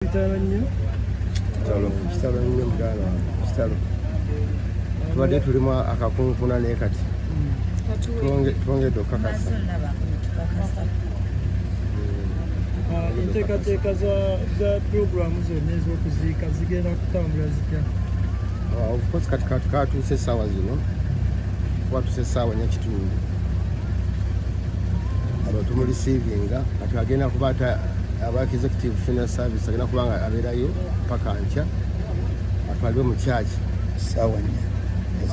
Kitalo nnyo muganda kitalo tubadde tulimu akakunkuna naye kati twongedde okukakasa enteekateeka za puroguramu zonna ez'okuziika zigenda kutambula zitya? Of course kati katuuse essaawa zino twatuuse essaawa nyakitundu abo tumulisiivinga kati agenda kuba aba executive funeral service agenda kuba nga abeerayo paka nkya atwalibwe mu kyaki essaawa nnya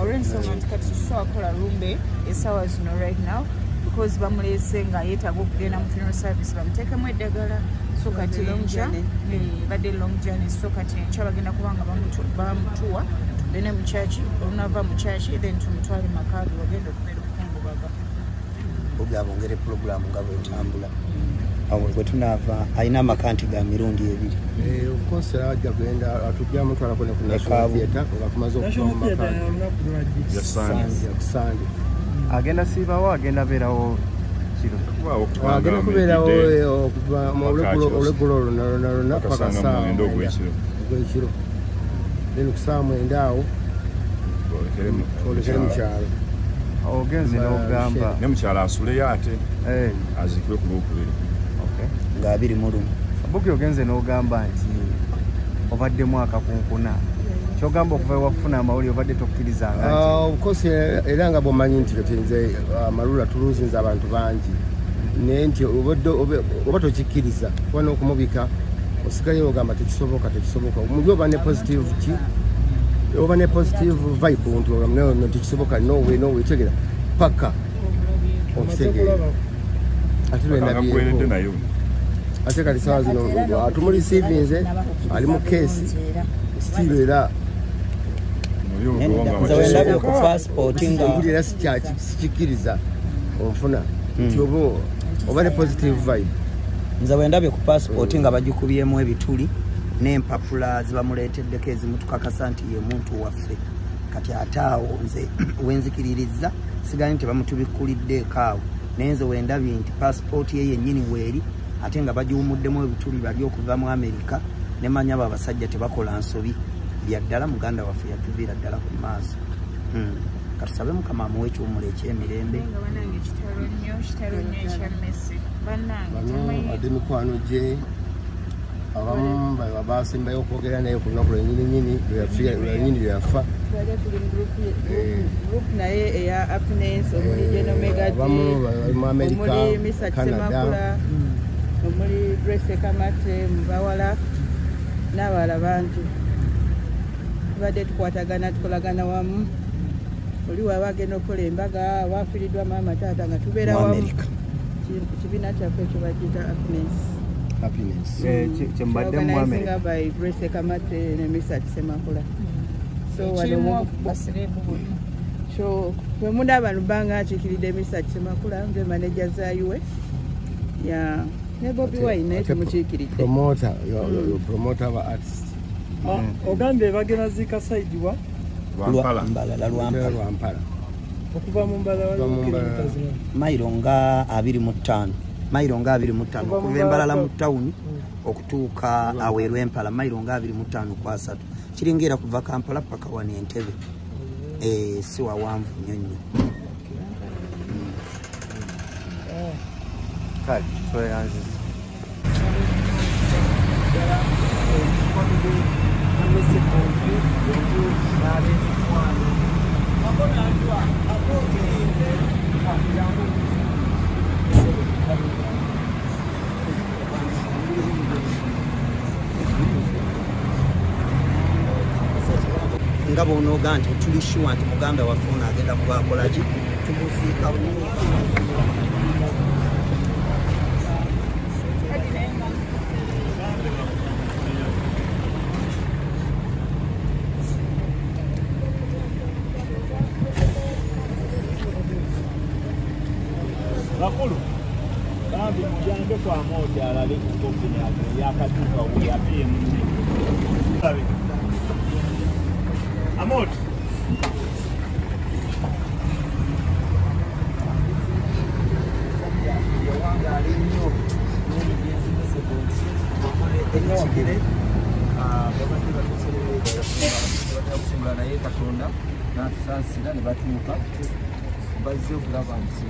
olw'ensonga nti kati tusobola lumbe essaawa zino right now because bamuleese nga yeetaaga okugenda mu funeral service bamuteekemu eddagala so kati enkya badde long journey so kati enkya bagenda kuba nga bamutuwa tugende mu kyaki olunava mu kyaki then tumutwale makaabi bagenda okubeera okukungubaga ogabongere puroguramu nga bwetambula awo bwe tunaava alina amakanti ga mirundi ebiri okosi ajja kugenda atujja mutwalako ne ku national theatre nga tumaze okuva mu makaabi kusande agenda siibawo agenda beerawo kiro agenda kubeerawo okuva olweggulo lonna paka saawa ogwekiro then ku saawa mwenda awo olekere mukyalo ogenze n'ogamba ne mukyala asuleyo ate azikwe ku lwokubiri nga 21 buki ogenze n'ogamba nti obaddemu akakunkuna kyogamba okuva ewafuna amawulire obadde tokkirizanga obukosi era nga bwomanyi nti kati nze amalula tuluzinza abantu bangi naye nti oba tokikkiriza kuba n'okumubika osigayo ogamba tekisoboka muli oba ne positive ki oba ne positive vibe nti no tekisoboka nowe tegera paka okitegeera ate lwenabyeeko ate kati sawa zino tumulisiivinze ali mu keesi sitiiro era nzawendabye ku passport nga era sikikkiriza onfuna nti oba ne positive vibe nzawendabye ku passport nga bagikubyemu ebituli n'empapula zibamuleeteddeko ezimu tukakasa nti ye muntu waffe kati ate awo nze wenzikiririza sigaanye nti bamutubikkuliddeeko awo naye nze wendabye nti passport ye yennyini weeri ate nga bagiwumuddemu ebituli bali okuva mu Amerika ne manya abo abasajja tebakola nsobi byaddala muganda waffe yatuviira ddala ku maaso katusabe mukama amuwe ekiwumula ekyemirembe adde mikwano gye abamu basembayo okwogera naye ku lunaku lwenyininyini lwenyini lweyafa naye eya happiness omuli genomegati mu Amerika Canada omuli Grace Kamate mubawala n'abawala bangi tubadde tukwatagana tukolagana wamu oli waba agenda okukola embaga wafiiriddwa maama taata nga tubeera wamu kibiina kyaffe ekyo bagita happiness kyembadde mu Amerika by Grace Kamate ne Misa Semakula so bwemundaba lubanga akiikiridde Misa Semakula nze manager zaayiwe ya ne Bobi Wine naye tumukiikiridde promoter wa artist ogambye bagenda ziika saidi wa Lwampala okuva mu Mbalala mayiro nga 25 okuva Embalala mu tawuni okutuuka aweerwa Empala mayiro nga 25 ku 3 kiringira kuva Kampala paka wano Entebbe si wawanvu nnyo nnyo kale tweyanze nga bw'onooga nti tuli sure nti muganda waffe ono agenda kubakola ki tumuziika bakulu bambi mujambe kwa moja alabe kukopi ya katuka uyapie mne Amot ekigere bakusimbula naye Katonda n'atusaasira ne batuuka bazze okulaba nti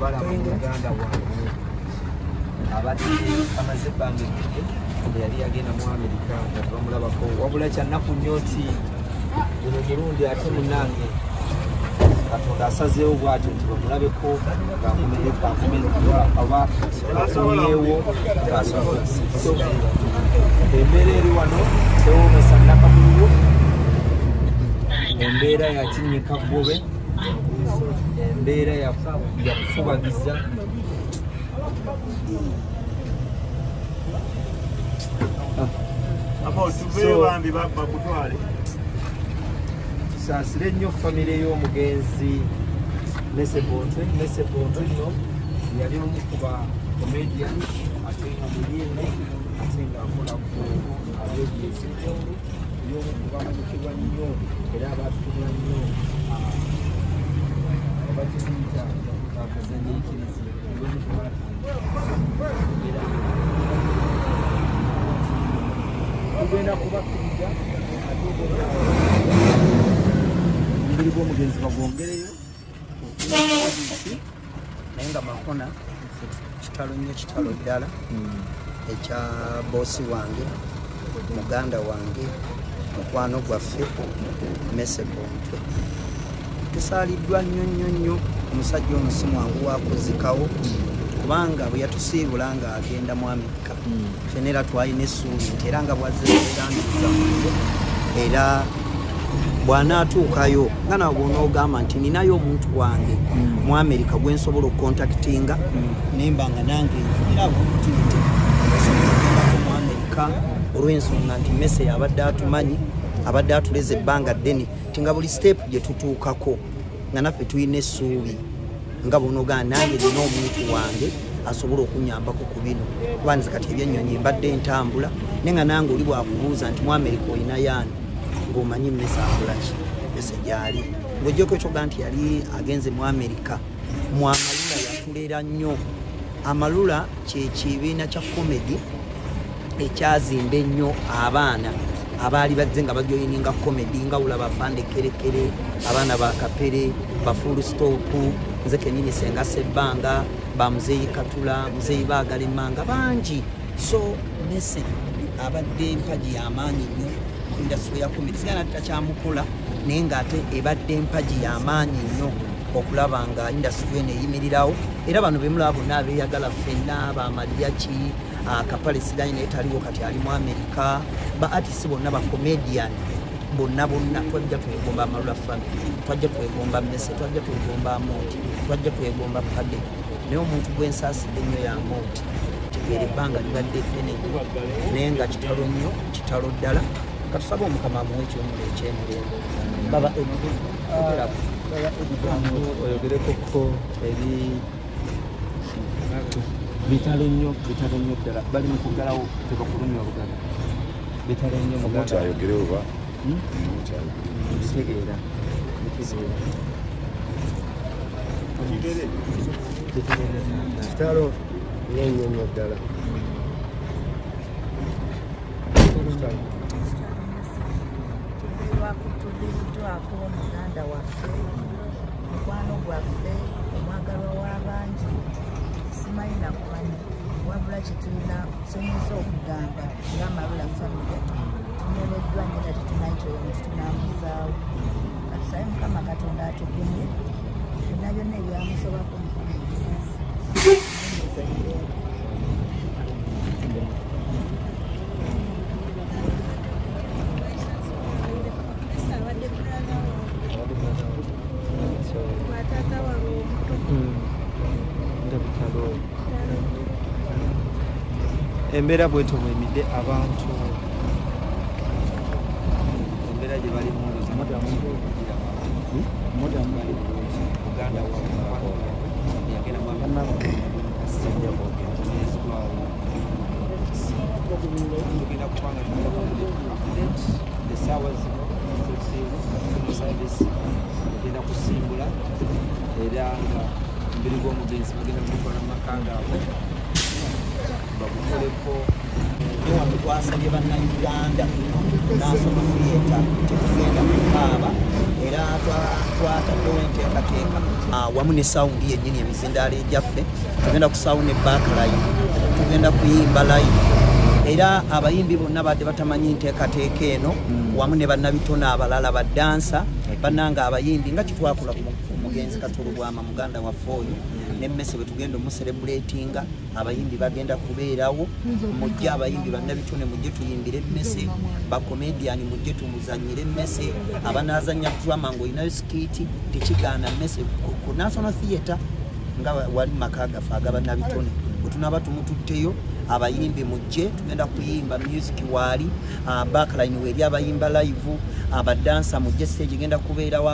balaba muganda wange abadde amaze ebbanga eddene yali yagenda mu Amerika nga tebamulabako wabula kyannaku nnyo nti guno mirundi ate munnange Katonda asazeewo bw'atyo nti bamulabeko aba afunyeewo ng'asobola so embeera eri wano tewoomesa nnakamuliro embeera yakinnyika ggobe embeera yakufubagiza tusaasire nnyo famire y'omugenzi Mesebontwe nno yali omu ku ba comedian ate nga muyimbi ate nga akola ku abebyesi y'omu ku bamanyikibwa nnyo era abatutumula nnyo abakiyita akazanyiikirizi y'omu ku era tugenda kubakkiriza omubiri gw'omugenzi bagwongereyo naye nga Makona kitalo nnyo kitalo ddala ekya boosi wange muganda wange mukwano gwaffe Mesebontwe tusaaliddwa nnyo omusajja omusimu wangu wakuzikawo kubanga bwe yatusiibula nga agenda mu Amerika ffenna era twalina essuubi nti era nga bwazzeerandiza era bw'anaatuukayo nga nawe bw'onoogamba nti ninayo omuntu wange mu Amerika gwe nsobola okukontakitinga nemba nga nange nfunira opportunity okugendako mu Amerika olw'ensonga nti Mese abadde atumanyi abadde atuleza ebbanga ddene ti nga buli step gye tutuukako nga naffe tulina essuubi nga bw'onoogamba nange nina omuntu wange asobola okunyambako ku bino kuba nze kati ebyennyonyi mbadde ntambula naye nga nange oli bwakubuuza nti mu Amerika olina yaani ng'omanyi Mese akolaki Mese gyali ng'ojjako ekyoga nti yali agenze mu Amerika mu Amalula yatulera nnyo Amalula kyekibiina kya komedi ekyazimba ennyo abaana abaali bazze nga bajoyininga komedi nga wula Bafande Kerekere abaana ba Kapere ba Full Stop nze kennyini Senga Sebbanga ba Muzeeyi Katula Muzeeyi Baagala Emmanga bangi so Mese abadde mpagi y'amaanyi nnyo industry ya komedi sigana takyamukola naye ng'ate ebadde mpagi y'amaanyi nnyo okulaba nga industry eno eyimirirawo era bano bemulaba bonna abeeyagala ffenna bamaliyaki Kapale Siganyi naye taliwo kati ali mu Amerika ba artist bonna ba comedian bonna twajja twegomba Amalula family twajja twegomba Mese twajja twegomba Amonti twajja twegomba Pade naye omuntu gwensaasidde nnyo y'Amonti tegeera ebbanga libadde ddene naye nga kitalo nnyo kitalo ddala katusaba Omukama amuwe ekyomula ekyemirembe baba oyogerekoko eri bitalo nnyo ddala bali mu kugalawo tebakulumya olugalo bitalo nnyo omuntu ayogerewo ba bitegeera kitalo nnyo ddala tuviiriddwako muganda waffe mukwano gwaffe omwagalwa w'abangi simanyi nakumanya wabula kyetulina kyonyinza okugamba nga Amalula family tunyoleddwa nnyo nga tetumanyi kyoyomuti tunamuzaawo katusabe Mukama Katonda atugumye byonna byonna ebyamusobako embeera bwetyo bwemidde abantu embeera gye bali muloozi muganda yagenda tugenda kubanga esaawa zino agenda kusimbula era nga mbiri gw'omugenzi bagenda kukola mu makanga abo bagukoleko wano twasabye bannayuganda National Theatre tetugenda kukaaba era twataddewo enteekateeka wamu ne sawundi yennyini emizindaalo egyaffe tugenda kusawuna backline tugenda kuyimba live era abayimbi bonna badde batamanyi nteekateeka eno wamu ne bannabitone abalala badansa bannanga abayimbi nga kitwakola mugenzi Katolobwama muganda waffe oyo nemmese bwe tugenda omuserebulatinga abayimbi bagenda kubeerawo mujje abayimbi bannabitone mujje tuyimbire emmese bakomediani mujje tumuzanyire emmese abanazanya drama ng'olinayo skiti tekigaana mmese ku National Theatre nga wali maka gaffe agabannabitone bwe tunaba tumututteyo abayimbi mujje tugenda kuyimba music wali backline weri abayimba live abadansa mujje stage genda kubeerawo